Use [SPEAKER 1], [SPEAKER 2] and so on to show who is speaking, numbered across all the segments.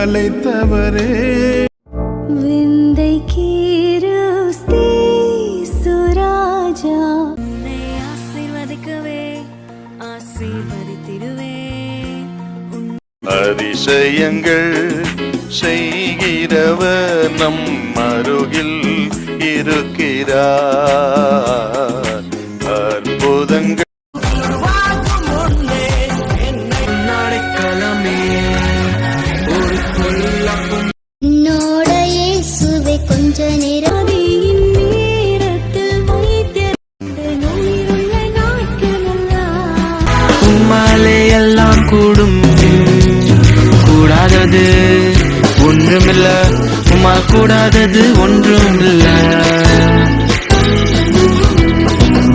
[SPEAKER 1] அழைத்தவரே.
[SPEAKER 2] விந்தை கீருஸ்தே சுராஜா உன்னை ஆசீர்வதிக்கவே ஆசீர்வதித்திடுவே.
[SPEAKER 1] அதிசயங்கள் செய்கிறவர் நம் அருகில் இருக்கிறார். அற்புதங்கள்
[SPEAKER 2] கொஞ்ச நேரம்
[SPEAKER 3] உம்மாலே எல்லாம் கூடும், கூடாதது ஒன்றுமில்ல, உம்மால் கூடாதது ஒன்றுமில்ல.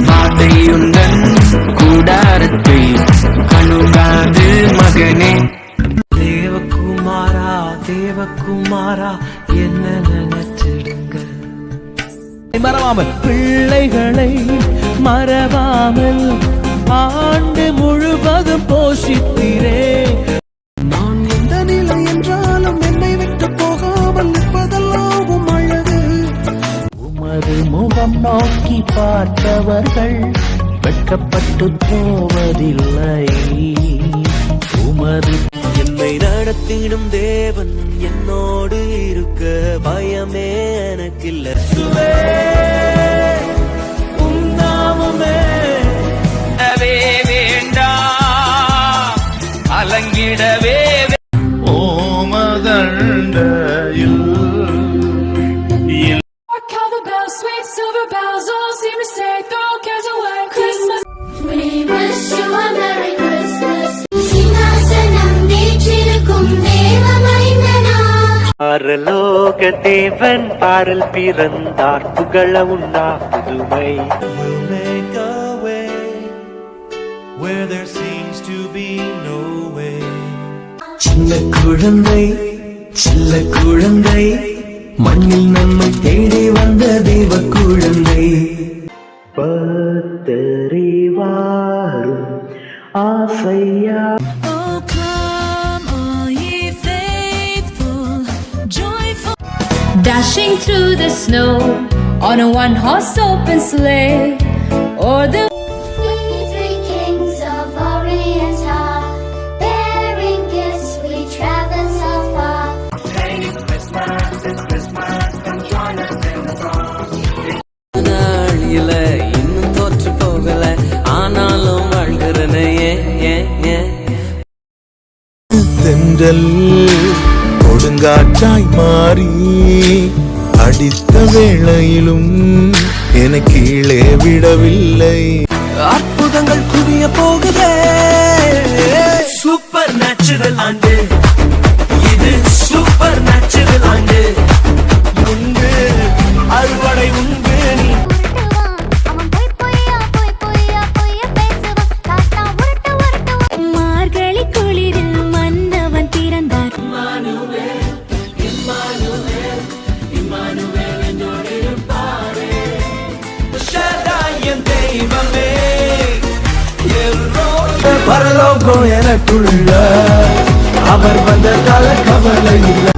[SPEAKER 3] வார்த்தையுடன் கூடாரத்தை கணுகாது மகனே. தேவகுமாரா தேவகுமாரா என்ன நினைச்சிடுங்க. மறவாமல் பிள்ளைகளை மறவாமல் ஆண்டு முழுவதும் போஷித்தீரே. நான் எந்த நிலை என்றாலும் என்னை விட்டு போகாமல் நிற்பதெல்லாம் உம் அழகு. உமது முகம் நோக்கி பார்த்தவர்கள் வெட்கப்பட்டு போவதில்லை. உமது என்னை நடத்திடும் தேவன் என்னோடு இருக்க பயமே எனக்கில்ல. சுவே உன்னாமமே வேண்டாம் அலங்கிடவே.
[SPEAKER 1] ஓமதண்டையில்
[SPEAKER 3] பரலோக தேவன் பாடல் பிறந்தார் புகழ உண்டா புதுமை. சின்ன குழந்தை சின்ன குழந்தை மண்ணில் நம்மை தேடி வந்த தேவ குழந்தை. பத்தறிவாரும் ஆசையா.
[SPEAKER 2] Dashing through the snow on a one-horse open sleigh, or the
[SPEAKER 4] 23 kings of Orient are bearing gifts. We travel so far.
[SPEAKER 3] Hey, it's Christmas, come join us in the song. நாளில இன்னும் தோற்று போகல, ஆனாலும் வாழ்கிறனே.
[SPEAKER 1] தென்றல் கொடுங்காற்றாய் மாறி அடித்த வேளையிலும் என கீழே விடவில்லை.
[SPEAKER 3] அற்புதங்கள் குவிய போகுதே. சூப்பர் நேச்சுரல் ஆண்டு இது, சூப்பர் நேச்சுரல் ஆண்டு. உண்டு அறுவடை உண்டு.
[SPEAKER 2] மார்கழி குளிரில் மன்னவன் பிறந்தார்.
[SPEAKER 3] பரலோகம் எனக்குள்ள அவர் வந்த கவலை இல்லை.